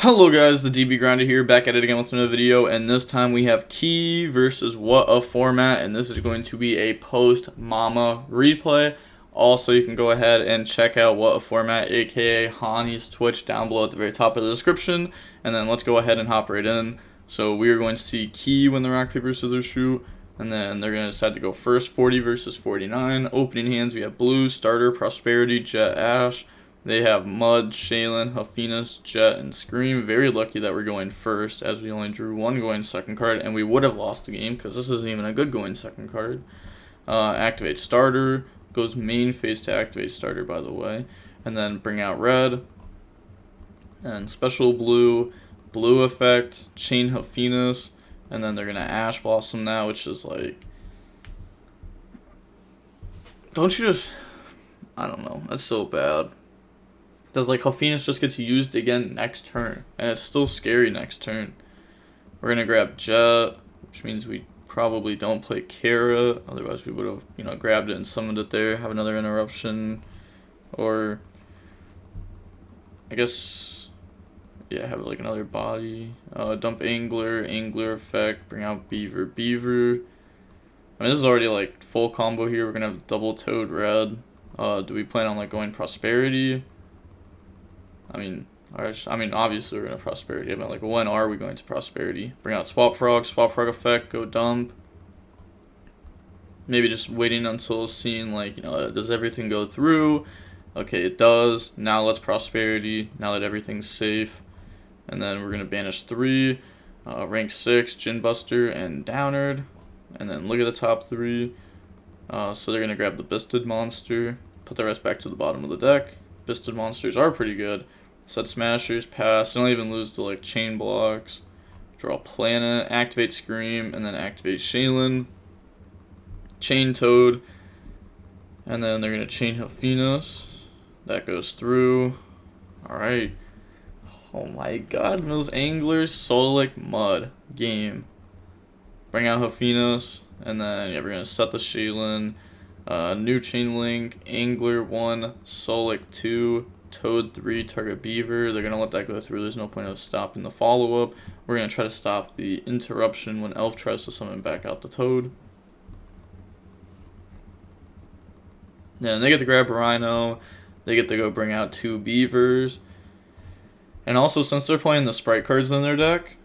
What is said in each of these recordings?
Hello guys, the DB Grinder here, back at it again with another video, and this time we have Key versus What a Format, and this is going to be a post-Mama replay. Also, you can go ahead and check out What a Format, aka Hani's Twitch, down below at the very top of the description, and then let's go ahead and hop right in. So we are going to see Key win the rock, paper, scissors, shoot, and then they're going to decide to go first, 40 versus 49. Opening hands, we have Blue, Starter, Prosperity, Jet, Ash. They have Mud, Shaylin, Hufinus, Jet, and Scream. Very lucky that we're going first, as we only drew one going second card, and we would have lost the game, because this isn't even a good going second card. Activate Starter, goes main phase to activate Starter, by the way. And then bring out Red, and Special Blue, Blue Effect, Chain Hufinus, and then they're going to Ash Blossom now, which is like... Don't you just... I don't know, that's so bad. Does like Hufinus just gets used again next turn, and it's still scary next turn. We're gonna grab Jet, which means we probably don't play Kara. Otherwise, we would have grabbed it and summoned it there. Have another interruption, or I guess have like another body. Dump Angler, Angler effect. Bring out Beaver, Beaver. I mean, this is already like full combo here. We're gonna have double Toad Red. Do we plan on like going Prosperity? I mean, obviously we're going to Prosperity, but like, when are we going to Prosperity? Bring out Swap Frog effect, go dump. Maybe just waiting until seeing, like, does everything go through? Okay, it does. Now let's Prosperity, now that everything's safe. And then we're going to banish 3, rank 6, Gin Buster, and Downard. And then look at the top 3. So they're going to grab the Bisted Monster, put the rest back to the bottom of the deck. Bisted monsters are pretty good. Set Smashers, pass. They don't even lose to like chain blocks. Draw Planet, activate Scream, and then activate Shaylin. Chain Toad. And then they're going to chain Hufinus. That goes through. Alright. Oh my god, those Anglers, Solic, Mud. Game. Bring out Hufinus. And then we're going to set the Shaylin. New Chain Link, Angler 1, Solic 2, Toad 3, target Beaver. They're going to let that go through. There's no point of stopping the follow-up. We're going to try to stop the interruption when Elf tries to summon back out the Toad. And they get to grab Rhino. They get to go bring out 2 Beavers. And also, since they're playing the Spright cards in their deck,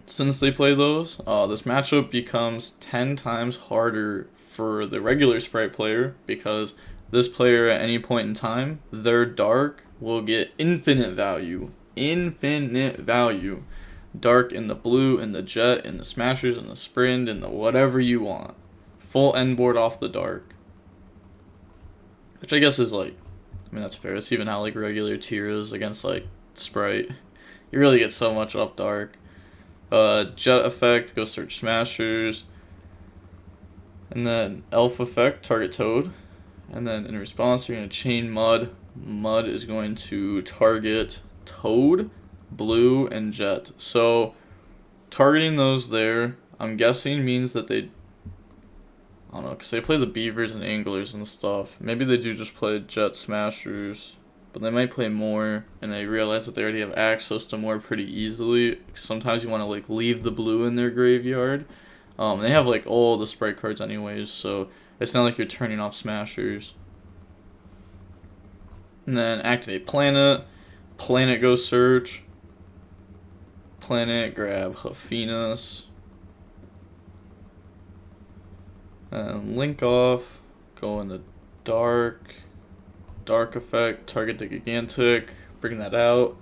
since they play those, this matchup becomes 10 times harder for the regular Spright player, because this player at any point in time, their dark will get infinite value. Infinite value. Dark in the blue, in the Jet, in the Smashers, in the Sprint, in the whatever you want. Full end board off the dark. Which I guess is like, I mean, that's fair. That's even how like regular tier is against like Spright. You really get so much off dark. Jet effect, go search Smashers. And then Elf effect, target Toad. And then in response, you're going to chain Mud. Mud is going to target Toad, Blue, and Jet. So, targeting those there, I'm guessing means that they... I don't know, because they play the Beavers and Anglers and stuff. Maybe they do just play Jet Smashers. But they might play more, and they realize that they already have access to more pretty easily. Sometimes you want to like leave the blue in their graveyard. They have like all the Spright cards anyways, so it's not like you're turning off Smashers. And then activate Planet. Planet go search. Planet grab Hufinus. And link off. Go in the dark. Dark effect, target the Gigantic. Bring that out.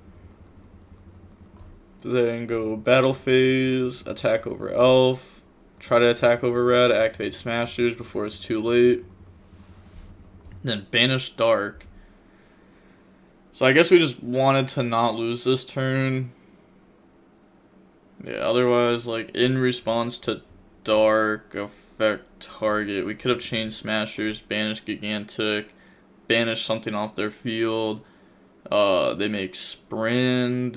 Then go battle phase. Attack over Elf. Try to attack over Red, activate Smashers before it's too late. Then banish Dark. So I guess we just wanted to not lose this turn. Yeah, otherwise, like, in response to Dark effect target, we could have changed Smashers, banish Gigantic, banish something off their field. They make Sprint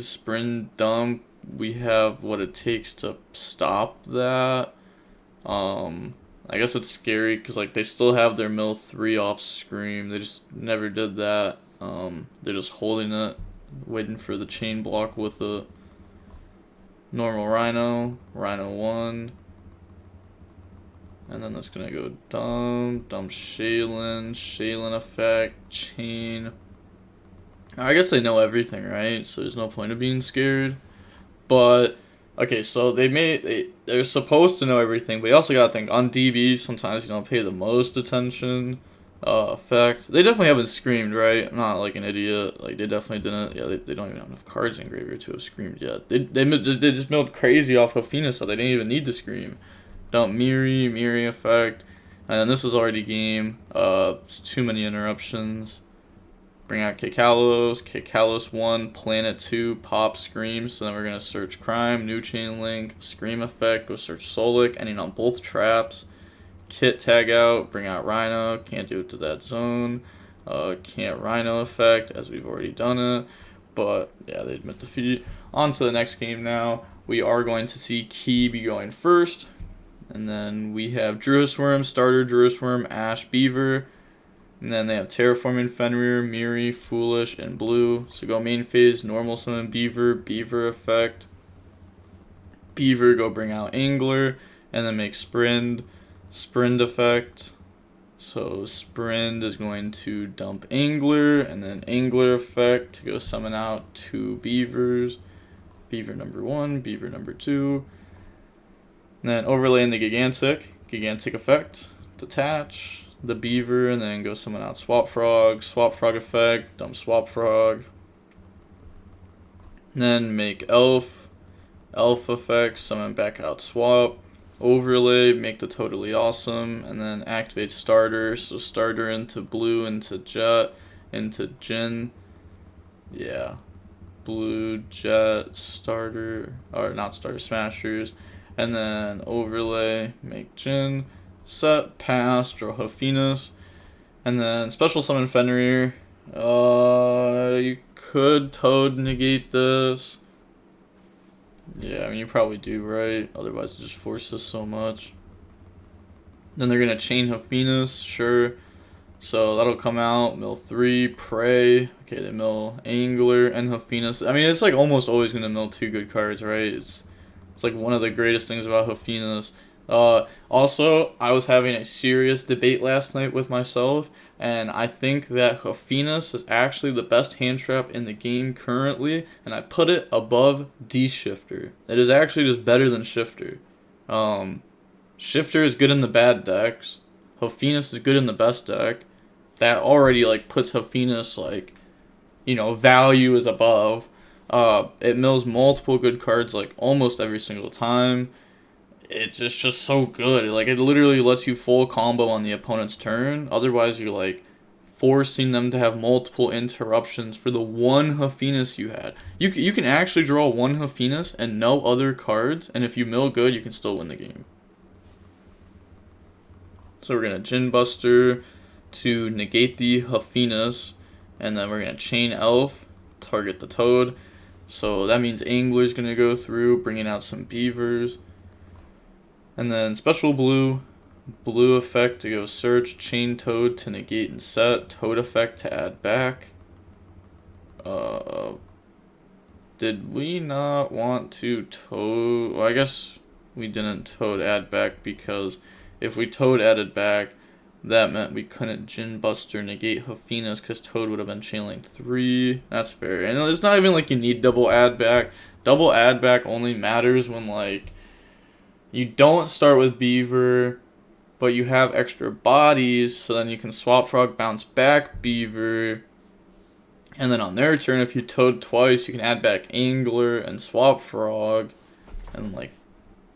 dump. We have what it takes to stop that. I guess it's scary because like they still have their mill 3 off Scream. They just never did that. They're just holding it. Waiting for the chain block with a normal Rhino. Rhino 1. And then that's gonna go dump Shaylin effect, chain. I guess they know everything, right? So there's no point of being scared. But okay, so they're supposed to know everything, but you also gotta think on DB. Sometimes you don't pay the most attention. Effect. They definitely haven't screamed, right? I'm not like an idiot. Like they definitely didn't. Yeah, they don't even have enough cards in graveyard to have screamed yet. They just milled crazy off Hafina, so they didn't even need to scream. Dump Miri effect, and then this is already game. It's too many interruptions. Bring out Kikalos 1, Planet 2, Pop, Scream. So then we're gonna search Crime, New Chain Link, Scream effect. Go search Solic, ending on both traps. Kit tag out, bring out Rhino. Can't do it to that zone. Can't Rhino effect as we've already done it. But yeah, they admit defeat. On to the next game now. We are going to see Key be going first. And then we have Druisworm, Starter Druisworm, Ash, Beaver. And then they have Terraforming Fenrir, Miri, Foolish, and Blue. So go main phase, normal summon Beaver, Beaver effect. Beaver, go bring out Angler. And then make Sprind effect. So Sprind is going to dump Angler. And then Angler effect to go summon out 2 Beavers. Beaver number 1, Beaver number 2. And then overlay in the Gigantic effect, detach the Beaver, and then go summon out Swap Frog effect, dump Swap Frog. And then make Elf effect, summon back out Swap, overlay, make the Totally Awesome, and then activate Starter, so Starter into Blue, into Jet, into Jin. Yeah, Blue, Jet, Starter, or not Starter, Smashers. And then overlay, make Jin, set, pass, draw Hafenus, and then special summon Fenrir. You could Toad negate this. Yeah, I mean you probably do, right? Otherwise it just forces so much. Then they're gonna chain Hafenus, sure. So that'll come out, mill 3, Prey. Okay, they mill Angler and Hafenus. I mean it's like almost always gonna mill 2 good cards, right? It's like one of the greatest things about Hafenus. Also, I was having a serious debate last night with myself, and I think that Hafenus is actually the best hand trap in the game currently, and I put it above D-Shifter. It is actually just better than Shifter. Shifter is good in the bad decks. Hafenus is good in the best deck. That already like puts Hafenus like, value is above. It mills multiple good cards like almost every single time. It's just so good. Like it literally lets you full combo on the opponent's turn. Otherwise, you're like forcing them to have multiple interruptions for the one Hafenus you had. You can actually draw one Hafenus and no other cards, and if you mill good, you can still win the game. So we're gonna Jin Buster to negate the Hafenus, and then we're gonna chain Elf, target the Toad. So that means Angler's going to go through, bringing out some Beavers. And then special Blue effect to go search, chain Toad to negate and set, Toad effect to add back. Did we not want to Toad? Well, I guess we didn't Toad add back because if we Toad added back, that meant we couldn't Jin Buster negate Hafenus because Toad would have been chain link 3. That's fair. And it's not even like you need double add back. Double add back only matters when like you don't start with Beaver, but you have extra bodies, so then you can Swap Frog, bounce back Beaver, and then on their turn, if you Toad twice, you can add back Angler and Swap Frog, and like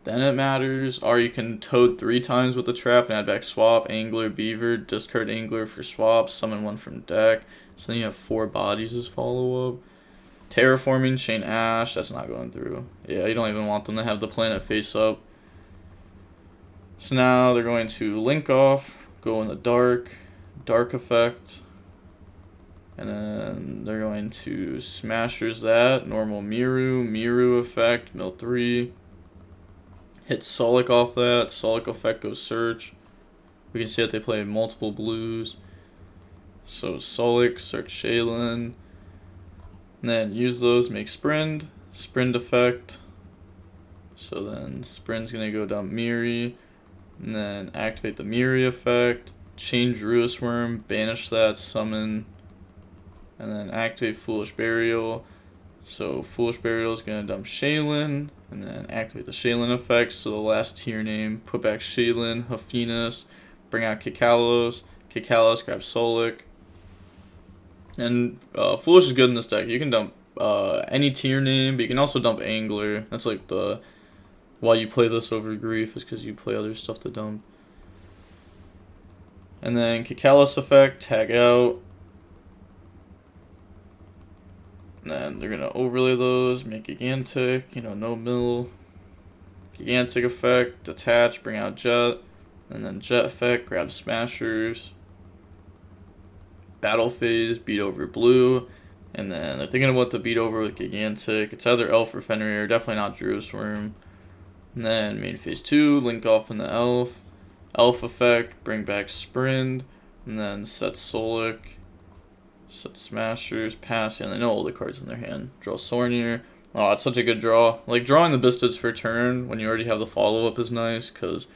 then it matters. Or you can Toad 3 times with the trap and add back Swap, Angler, Beaver, discard Angler for swaps, summon one from deck. So then you have 4 bodies as follow-up. Terraforming, chain Ash, that's not going through. Yeah, you don't even want them to have the planet face up. So now they're going to link off, go in the dark effect. And then they're going to Smashers that, normal Miru effect, mill 3. Hit Solic off that, Solic effect goes search. We can see that they play multiple blues. So Solic, search Shaylin. And And then use those, make Sprint effect. So then Sprint's gonna go dump Miri, and then activate the Miri effect, chain Druid's Worm, banish that, summon, and then activate Foolish Burial. So Foolish Burial is gonna dump Shaylin, and then activate the Shaylin effect. So the last tier name, put back Shaylin, Haffinas, bring out Kikalos, grab Solik. And Foolish is good in this deck. You can dump any tier name, but you can also dump Angler. That's like the why you play this over Grief, is because you play other stuff to dump. And then Kikalos effect, tag out. And then they're gonna overlay those, make Gigantic, no mill. Gigantic effect, detach, bring out Jet. And then Jet effect, grab Smashers. Battle phase, beat over blue. And then they're thinking about the beat over with Gigantic. It's either Elf or Fenrir, definitely not Druid's Worm. And then main phase 2, link off in the Elf. Elf effect, bring back Sprint. And then set Solik. Set Smashers, pass. And they know all the cards in their hand. Draw Sornier. Oh, it's such a good draw. Like, drawing the Bistids for turn when you already have the follow-up is nice, because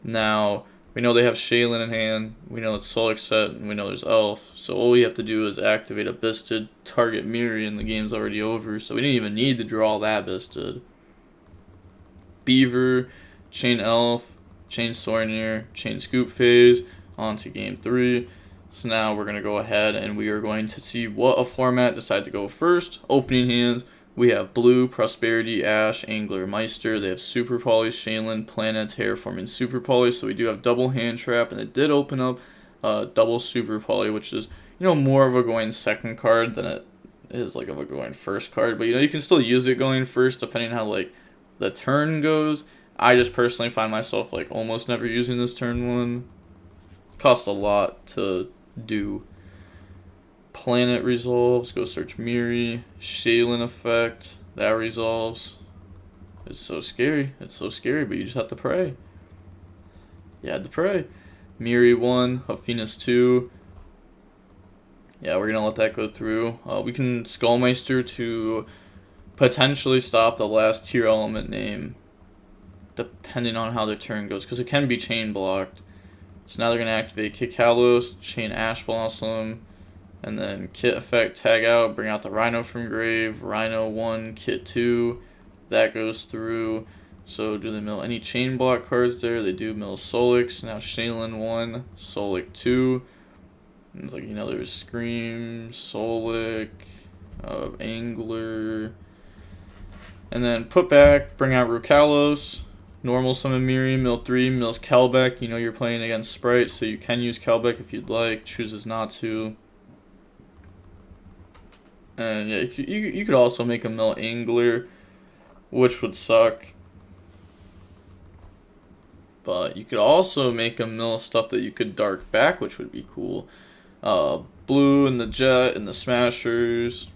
now we know they have Shaylin in hand, we know it's Solik set, and we know there's Elf. So all we have to do is activate a Bistid, target Miri, and the game's already over. So we didn't even need to draw that Bistid. Beaver, chain Elf, chain Sornier, chain Scoop phase, on to game 3. So now we're going to go ahead and we are going to see what a format decide to go first. Opening hands, we have Blue, Prosperity, Ash, Angler, Meister. They have Super Poly, Shaylin, Planet, Terraforming, Super Poly. So we do have double hand trap, and it did open up double Super Poly, which is, more of a going second card than it is like of a going first card. But, you can still use it going first depending how, the turn goes. I just personally find myself, almost never using this turn one. Costs a lot to do. Planet resolves, go search Miri, Shaylin effect, that resolves. It's so scary, but you just have to pray. You had to pray. Miri 1, Haffinas 2. Yeah, we're gonna let that go through. We can Skullmeister to potentially stop the last Tearlament name, depending on how their turn goes, because it can be chain blocked. So now they're going to activate Kikalos, chain Ash Blossom, and then Kit effect, tag out, bring out the Rhino from grave, Rhino 1, Kit 2, that goes through. So do they mill any chain block cards there? They do mill Solik, so now Shaylin 1, Solik 2. And it's there's Scream, Solik, Angler, and then put back, bring out Rukalos. Normal summon Miri, mill 3, mills Kelbeck. You're playing against Spright, so you can use Kelbeck if you'd like. Chooses not to. And yeah, you could also make a mill Angler, which would suck. But you could also make a mill stuff that you could dark back, which would be cool. Blue and the Jet and the Smashers.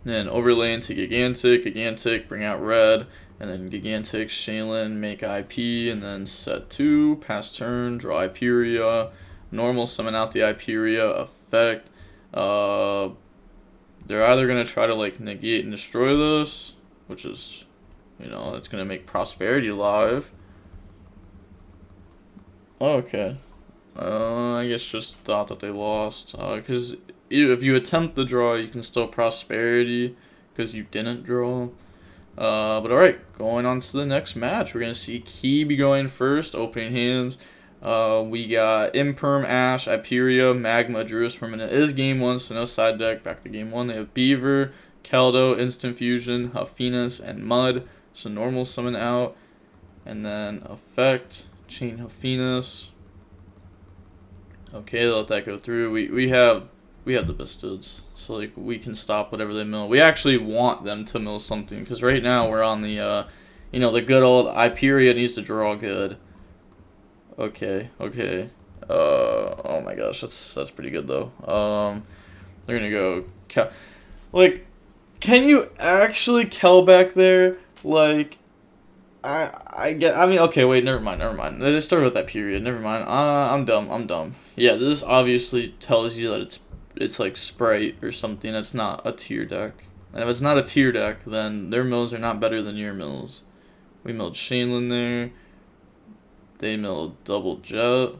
And then overlay into Gigantic, bring out red. And then Gigantic, Shaylin, make IP, and then set 2, pass turn, draw Hyperia, normal summon out the Hyperia effect. They're either going to try to negate and destroy this, which is, it's going to make Prosperity live. Okay. I guess just thought that they lost. Because if you attempt the draw, you can still Prosperity, because you didn't draw. But alright, going on to the next match. We're going to see Kibi going first, opening hands. We got Imperm, Ash, Hyperia, Magma, Druid's Worm, and it is game 1, so no side deck. Back to game 1. They have Beaver, Keldo, Instant Fusion, Haffinas, and Mud. So normal summon out. And then effect, chain Haffinas. Okay, let that go through. We have the Bistids, so we can stop whatever they mill. We actually want them to mill something, because right now we're on the the good old Hyperia needs to draw good. Okay. Oh my gosh, that's pretty good though. They're gonna go can you actually Kelbeck there? Okay, wait, never mind. They started with that period. Never mind. I'm dumb. Yeah, this obviously tells you that it's it's like Spright or something. It's not a tier deck. And if it's not a tier deck, then their mills are not better than your mills. We milled Shaylin there. They milled double jet.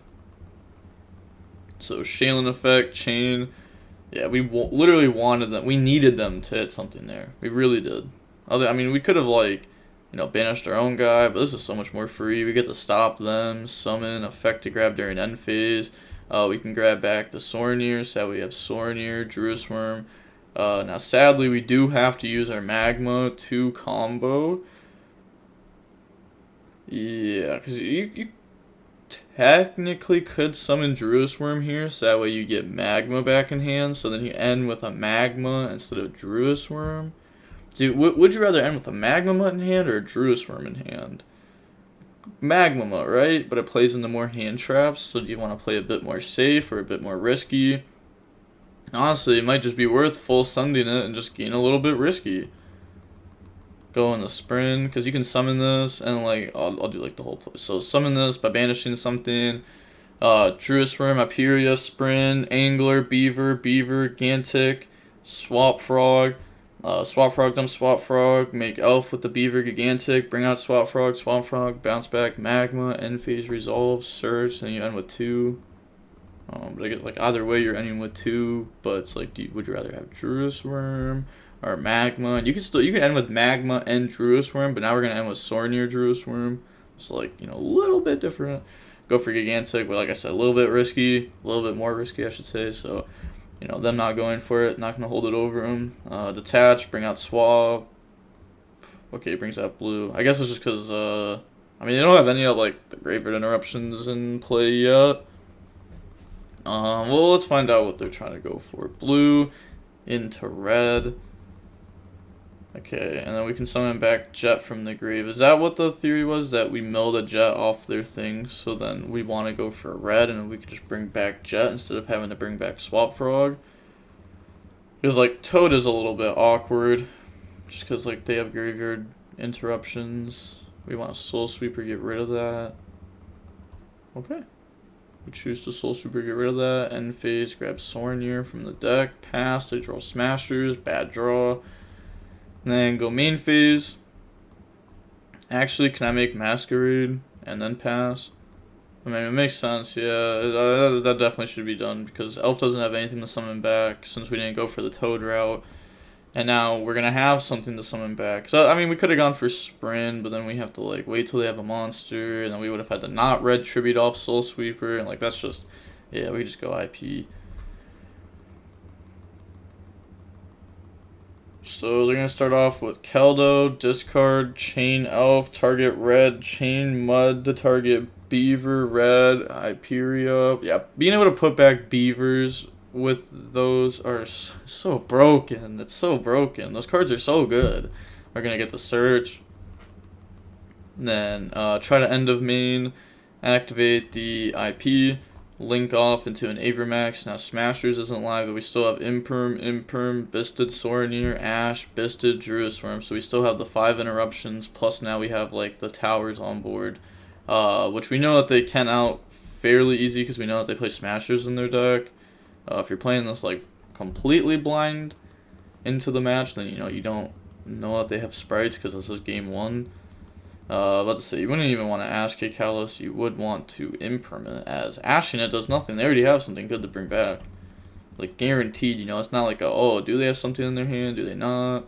So Shaylin effect, chain. Yeah, we literally wanted them. We needed them to hit something there. We really did. I mean, we could have, like, you know, banished our own guy, but this is so much more free. We get to stop them, summon, effect to grab during end phase. We can grab back the Sornier, so we have Sornier, Druis Worm. Now, sadly, we do have to use our Magma to combo. Yeah, because you technically could summon Druis Worm here, so that way you get Magma back in hand, so then you end with a Magma instead of Druis Worm. So would you rather end with a Magma in hand or a Druis Worm in hand? Magma, right? But it plays into more hand traps, so do you want to play a bit more safe or a bit more risky? Honestly, it might just be worth full sending it and just gain a little bit risky. Go in the sprint, because you can summon this, and like, I'll do like the whole play. So summon this by banishing something. Druis Worm, Aperia, Sprint, Angler, Beaver, Gantic, Swap Frog. Swap Frog, dump Swap Frog, make Elf with the Beaver, Gigantic, bring out Swap Frog, bounce back, Magma, end phase resolve, search, then you end with 2. But I get like either way you're ending with 2, but it's like, would you rather have Druis Worm or Magma? And you can end with Magma and Druis Worm, but now we're gonna end with Sornier Druis Worm. It's like, you know, a little bit different. Go for Gigantic, but like I said, a little bit risky, a little bit more risky, I should say. So, you know, them not going for it, not going to hold it over them. Detach, bring out Swap. Okay, brings out Blue. I guess it's just because, I mean, they don't have any of, like, the Graveyard Interruptions in play yet. Well, let's find out what they're trying to go for. Blue into red. Okay, and then we can summon back Jet from the grave. Is that what the theory was? That we milled a Jet off their thing, so then we want to go for red, and we could just bring back Jet instead of having to bring back Swap Frog? Because, like, Toad is a little bit awkward, just because, like, they have Graveyard Interruptions. We want a Soul Sweeper, get rid of that. Okay. We choose to Soul Sweeper, get rid of that. End phase, grab Sornier from the deck. Pass, they draw Smashers, bad draw. And then go main phase. Actually, can I make Masquerade and then pass? I mean, it makes sense, yeah. That definitely should be done because Elf doesn't have anything to summon back since we didn't go for the Toad route. And now we're going to have something to summon back. So, I mean, we could have gone for Sprint, but then we have to, like, wait till they have a monster. And then we would have had to not red tribute off Soul Sweeper. And, like, that's just, yeah, we just go IP. So they're going to start off with Keldo, discard, chain Elf, target red, chain Mud to target Beaver, red, Hyperia. Yeah, being able to put back Beavers with those are so broken. It's so broken. Those cards are so good. We're going to get the search. Then try to end of main, activate the IP. Link off into an Avermax. Now Smashers isn't live, but we still have Imperm, Bisted, Sornier, Ash, Bisted, Druis Worm. So we still have the 5 interruptions, plus now we have like the towers on board. Which we know that they can out fairly easy because we know that they play Smashers in their deck. If you're playing this like completely blind into the match, then you know you don't know that they have Sprites because this is game 1. About to say, you wouldn't even want to Ash Kick Callus, you would want to Impermanent, as Ashing it does nothing. They already have something good to bring back. Like, guaranteed, you know, it's not like, oh, do they have something in their hand, do they not?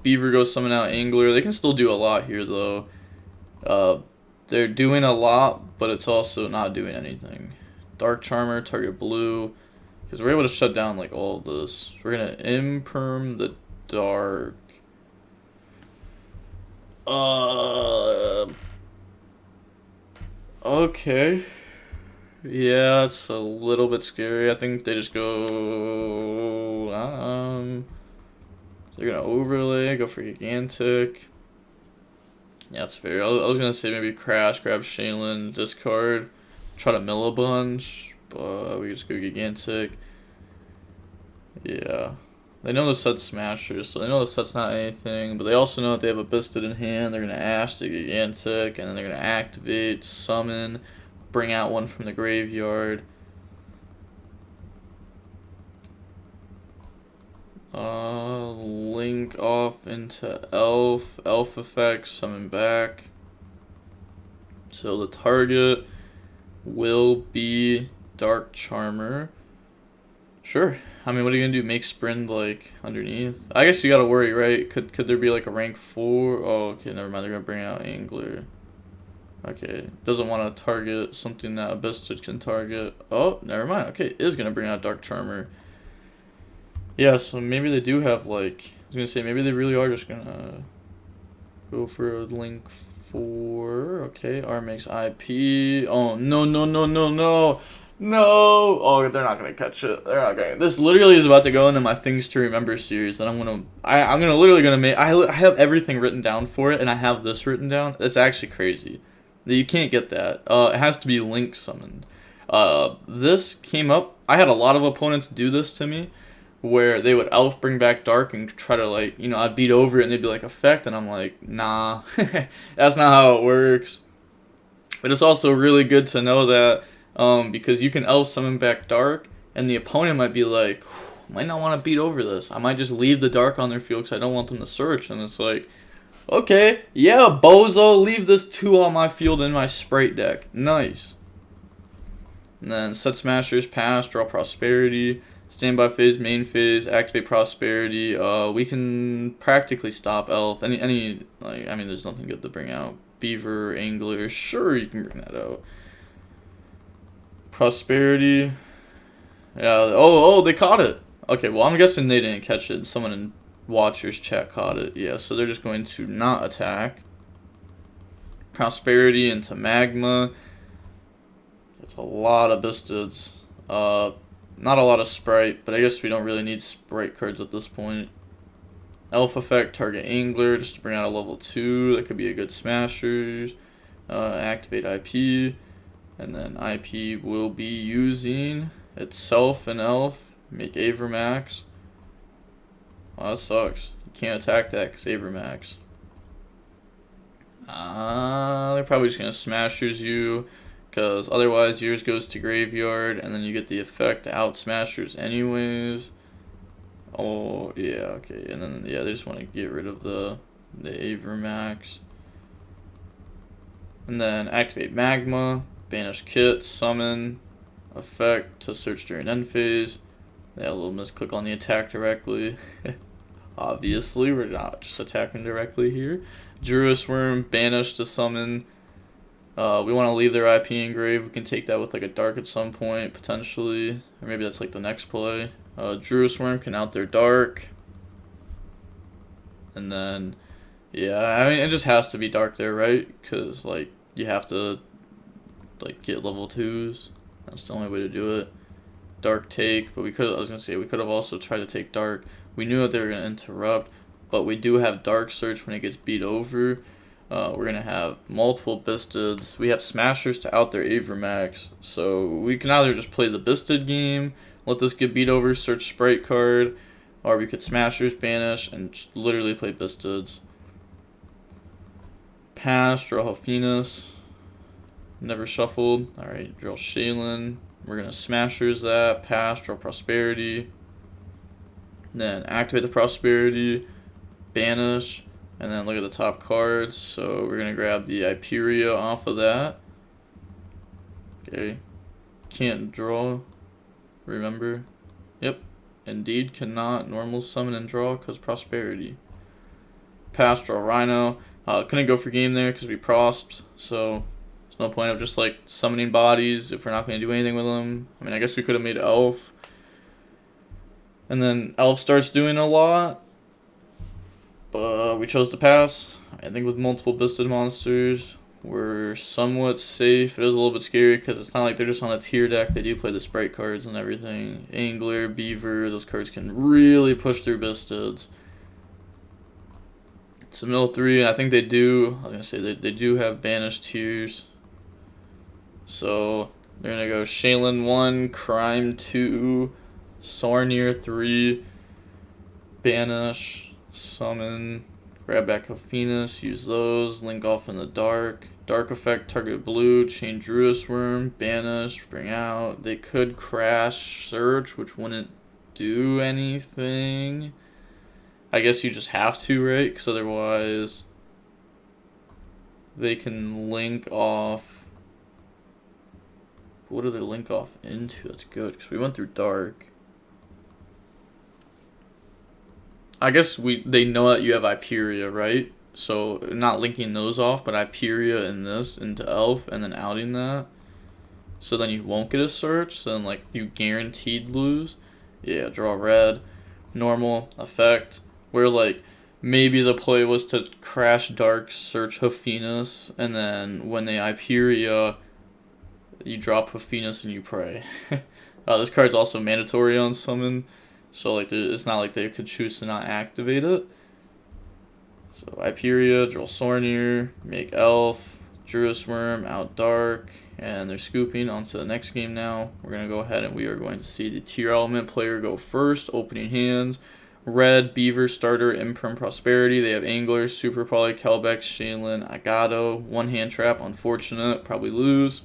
Beaver goes summon out Angler. They can still do a lot here, though. They're doing a lot, but it's also not doing anything. Dark Charmer, target blue, because we're able to shut down, like, all of this. We're going to Imperm the Dark. Okay. Yeah, it's a little bit scary. I think they just go, they're gonna overlay, go for Gigantic. Yeah, that's fair. I was gonna say maybe Crash, grab Shaylin, discard, try to mill a bunch, but we just go Gigantic. Yeah. They know the set's Smashers, so they know the set's not anything, but they also know that they have a Bisted in hand. They're going to Ash to Gigantic, and then they're going to activate, summon, bring out one from the graveyard. Link off into Elf. Elf effect, summon back. So the target will be Dark Charmer. Sure. I mean, what are you gonna do? Make Sprint like underneath? I guess you gotta worry, right? Could there be like a rank 4? Oh, okay, never mind. They're gonna bring out Angler. Okay, doesn't want to target something that Abyssal can target. Oh, never mind. Okay, is gonna bring out Dark Charmer. Yeah, so maybe they do have like, I was gonna say maybe they really are just gonna go for a link 4. Okay, R makes IP. Oh no no no no no no! Oh, they're not gonna catch it. They're not gonna. This literally is about to go into my things to remember series, and I'm gonna literally gonna make. I have everything written down for it, and I have this written down. It's actually crazy. You can't get that. It has to be link summoned. This came up. I had a lot of opponents do this to me, where they would elf bring back dark and try to like, I'd beat over it and they'd be like effect, and I'm like, nah, that's not how it works. But it's also really good to know that, because you can elf summon back dark, and the opponent might be like, might not want to beat over this. I might just leave the dark on their field because I don't want them to search, and it's like, okay, yeah, bozo, leave this 2 on my field in my Spright deck. Nice. And then set Smashers, pass, draw Prosperity, standby phase, main phase, activate Prosperity. We can practically stop Elf. Any like, I mean, there's nothing good to bring out. Beaver, Angler, sure, you can bring that out. Prosperity. Yeah, oh, they caught it. Okay, well, I'm guessing they didn't catch it. Someone in Watcher's chat caught it. Yeah, so they're just going to not attack. Prosperity into Magma. That's a lot of Bistids. Not a lot of Spright, but I guess we don't really need Spright cards at this point. Elf effect, target Angler, just to bring out a level 2. That could be a good Smashers. Activate IP. And then IP will be using itself and Elf. Make Avermax. Oh, that sucks. You can't attack that because Avermax. They're probably just going to Smashers you, because otherwise yours goes to Graveyard, and then you get the effect to out Smashers anyways. Oh, yeah, okay. And then, yeah, they just want to get rid of the Avermax. And then activate Magma, banish Kit, summon, effect to search during end phase. Yeah, a little misclick on the attack directly. Obviously, we're not just attacking directly here. Druis Worm, banish to summon. We want to leave their IP engraved. We can take that with like a dark at some point, potentially. Or maybe that's like the next play. Druis Worm can out their dark. And then, yeah, I mean, it just has to be dark there, right? Because, like, you have to, like, get level 2s. That's the only way to do it. Dark take, but we could have also tried to take dark. We knew that they were going to interrupt, but we do have dark search when it gets beat over. We're going to have multiple Bistids. We have Smashers to out their Avermax, so we can either just play the Bistid game, let this get beat over, search Spright card, or we could Smashers, banish, and just literally play Bistids. Pass, draw Helfinus. Never shuffled. Alright, draw Shaylin. We're going to Smashers that, pass, draw Prosperity. Then activate the Prosperity, banish, and then look at the top cards. So we're going to grab the Hyperia off of that. Okay. Can't draw. Remember. Yep. Indeed cannot normal summon and draw because Prosperity. Pass, draw Rhino. Couldn't go for game there because we prosped. So there's no point of just like summoning bodies if we're not going to do anything with them. I mean, I guess we could have made Elf. And then Elf starts doing a lot. But we chose to pass. I think with multiple Bistid monsters, we're somewhat safe. It is a little bit scary because it's not like they're just on a tier deck. They do play the Spright cards and everything. Angler, Beaver, those cards can really push through Bistids. It's a mill 3. I think they do. I was going to say they do have banished tiers. So they're going to go Shaylin 1, Crime 2, Sarnier 3, banish, summon, grab back Helfinus, use those, link off in the dark. Dark effect, target blue, chain Druis Worm, banish, bring out. They could crash search, which wouldn't do anything. I guess you just have to, right? Because otherwise they can link off. What do they link off into? That's good, because we went through dark. I guess they know that you have Hyperia, right? So not linking those off, but Hyperia in this into Elf and then outing that. So then you won't get a search. So then like you guaranteed lose. Yeah, draw red. Normal effect. Where like maybe the play was to crash dark, search Hophinus, and then when they Hyperia, you drop Hophinus and you pray. This card's also mandatory on summon. So like it's not like they could choose to not activate it. So Hyperia, draw Sornier, make Elf, Druid's Worm, out Dark, and they're scooping on to the next game now. We're going to go ahead and we are going to see the Tearlament player go first, opening hands. Red, Beaver, Starter, Imperm, Prosperity. They have Angler, Super Poly, Kelbeck, Shaylin, Agato. One hand trap, unfortunate, probably lose.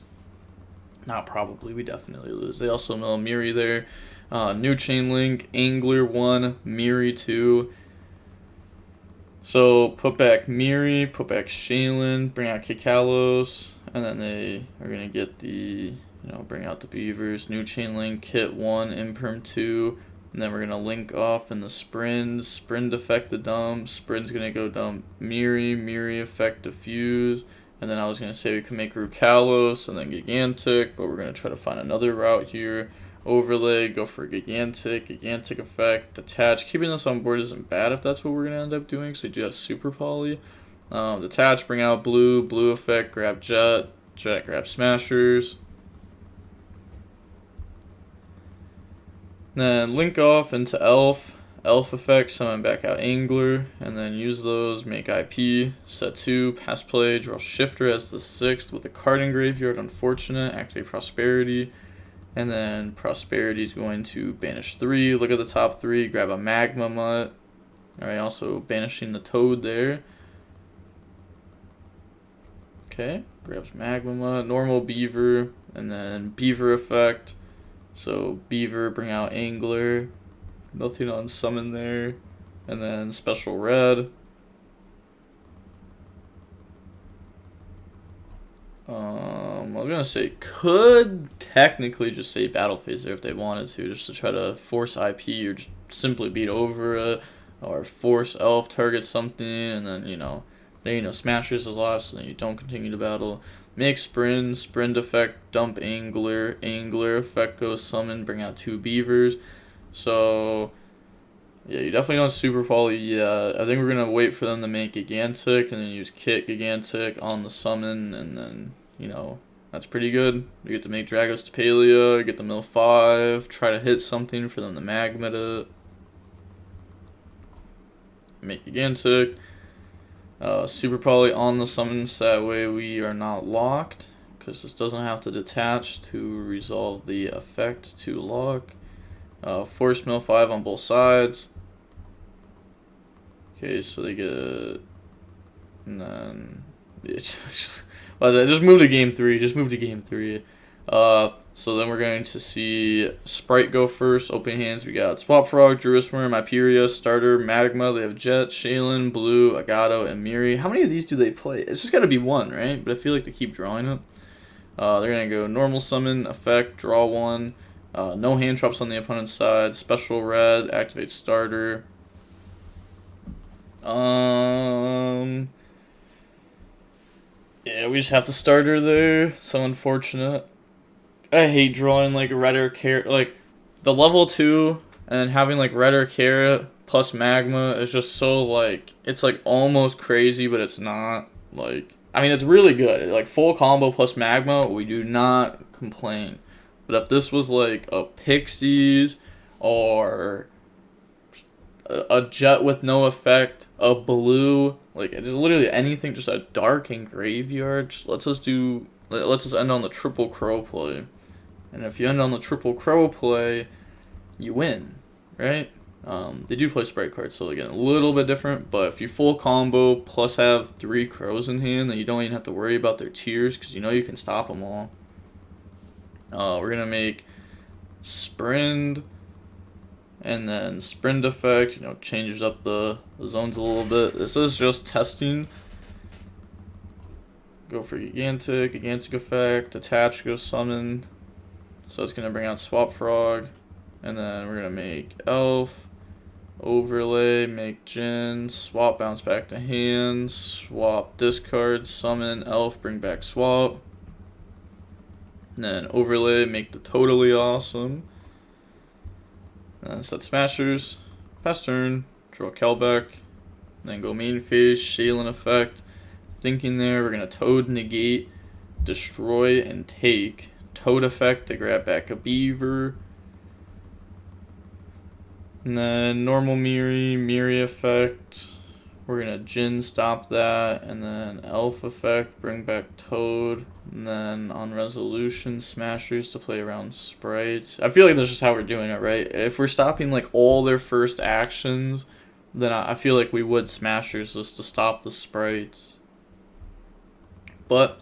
Not probably, we definitely lose. They also mill Miri there. New Chain Link, Angler 1, Miri 2. So put back Miri, put back Shaylin, bring out Kikalos, and then they are going to get the, bring out the Beavers. New Chain Link, Kit 1, Imperm 2, and then we're going to link off in the Sprint. Sprint effect the dump. Sprint's going to go dump Miri, Miri effect diffuse. And then I was going to say we can make Rukalos and then Gigantic, but we're going to try to find another route here. Overlay, go for Gigantic effect, detach. Keeping this on board isn't bad if that's what we're going to end up doing, so we do have Super Poly. Detach, bring out blue effect, grab Jet, grab Smashers. Then link off into Elf effect, summon back out Angler, and then use those, make IP, set 2, pass play, draw Shifter as the 6th with a card in graveyard, unfortunate, activate Prosperity. And then Prosperity is going to banish 3. Look at the top 3. Grab a Magma Mutt. Alright, also banishing the Toad there. Okay, grabs Magma Mutt. Normal Beaver. And then Beaver effect. So Beaver, bring out Angler. Nothing on summon there. And then Special Red. I was going to say, could technically just say Battle Phase there if they wanted to, just to try to force IP or just simply beat over it, or force Elf, target something, and then, then, Smashers is lost, so then you don't continue the battle. Make Sprint effect, dump Angler effect goes summon, bring out 2 Beavers. So, yeah, you definitely don't Super Poly yet. I think we're going to wait for them to make Gigantic, and then use Kit Gigantic on the summon, and then, that's pretty good. You get to make Dragos Tapalia, get the mill 5, try to hit something for them to Magnet it. Make Gigantic. Super Poly on the summons, that way we are not locked, because this doesn't have to detach to resolve the effect to lock. Force mill 5 on both sides. Okay, so they get, and then just move to game 3. So then we're going to see Spright go first. Open hands. We got Swap Frog, Druid's Worm, Hyperia, Starter, Magma. They have Jet, Shaylin, Blue, Agato, and Miri. How many of these do they play? It's just got to be one, right? But I feel like they keep drawing it. They're going to go normal summon, effect, draw 1. No hand traps on the opponent's side. Special Red, activate Starter. Yeah, we just have to Starter there. So unfortunate. I hate drawing like red or carrot, like the level 2 and having like red or carrot plus magma is just so like, it's like almost crazy, but it's not. Like, I mean, it's really good. Like full combo plus magma, we do not complain. But if this was like a Pixies or a Jet with no effect, a blue, like just literally anything, just a dark and graveyard, just let's us end on the triple crow play. And if you end on the triple crow play, you win, right? They do play Spright cards, so again, a little bit different. But if you full combo plus have 3 crows in hand, then you don't even have to worry about their tiers, because you can stop them all. We're going to make Sprint, And then Sprint effect, you know, changes up the zones a little bit. This is just testing. Go for Gigantic effect, attach, go summon. So it's going to bring out Swap Frog. And then we're going to make Elf, overlay, make Jin, swap, bounce back to hand, swap, discard, summon, Elf, bring back Swap. And then overlay, make the Totally Awesome. And then set Smashers, pass turn, draw Kelbeck. Then go main phase, Shaylin effect. Thinking there, we're going to Toad, negate, destroy, and take. Toad effect to grab back a Beaver. And then normal Miri effect. We're going to Jin stop that. And then Elf effect, bring back Toad. And then on resolution, Smashers to play around Sprites. I feel like that's just how we're doing it, right? If we're stopping like all their first actions, then I feel like we would Smashers just to stop the Sprites. But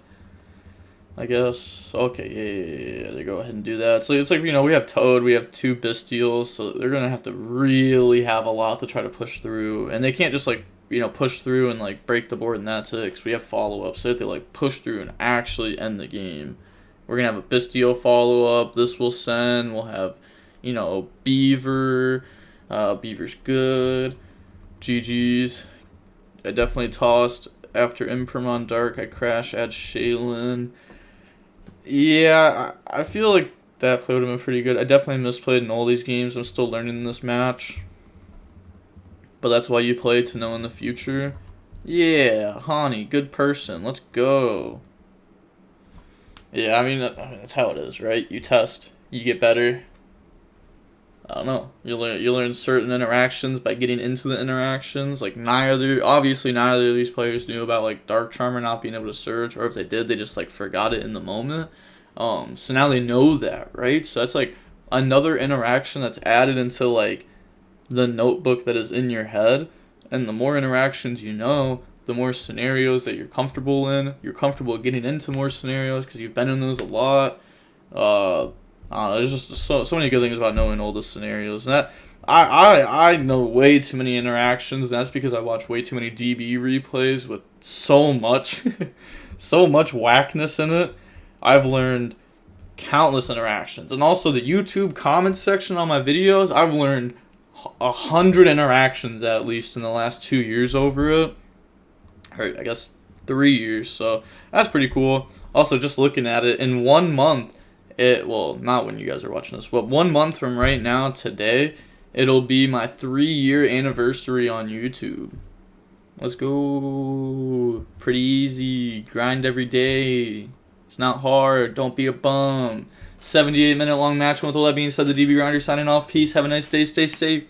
I guess, okay, yeah, they go ahead and do that. So it's like, you know, we have Toad, we have 2 Bystials, so they're going to have to really have a lot to try to push through. And they can't just, like, you know, push through and, like, break the board and that's it, because we have follow-up. So they have to, like, push through and actually end the game. We're going to have a Bystio follow-up. This will send. We'll have, you know, Beaver. Beaver's good. GG's. I definitely tossed. After Impermon Dark, I crash, add Shaylin. Yeah, I feel like that play would have been pretty good. I definitely misplayed in all these games. I'm still learning this match. But that's why you play, to know in the future. Yeah, Hani, good person. Let's go. Yeah, I mean, that's how it is, right? You test, you get better. I don't know. You learn certain interactions by getting into the interactions. Like obviously neither of these players knew about like Dark Charmer not being able to search, or if they did, they just like forgot it in the moment. So now they know that, right? So that's like another interaction that's added into like the notebook that is in your head. And the more interactions you know, the more scenarios that you're comfortable in. You're comfortable getting into more scenarios because you've been in those a lot. There's just so many good things about knowing all the scenarios, and that I know way too many interactions. And that's because I watch way too many DB replays with so much so much whackness in it. I've learned countless interactions, and also the YouTube comment section on my videos. I've learned 100 interactions at least in the last 2 years over it, or I guess 3 years. So that's pretty cool. Also, just looking at it in 1 month. Well, not when you guys are watching this, but 1 month from right now, today, it'll be my 3-year anniversary on YouTube. Let's go. Pretty easy. Grind every day. It's not hard. Don't be a bum. 78-minute long match. With all that being said, the DB Grinder signing off. Peace. Have a nice day. Stay safe.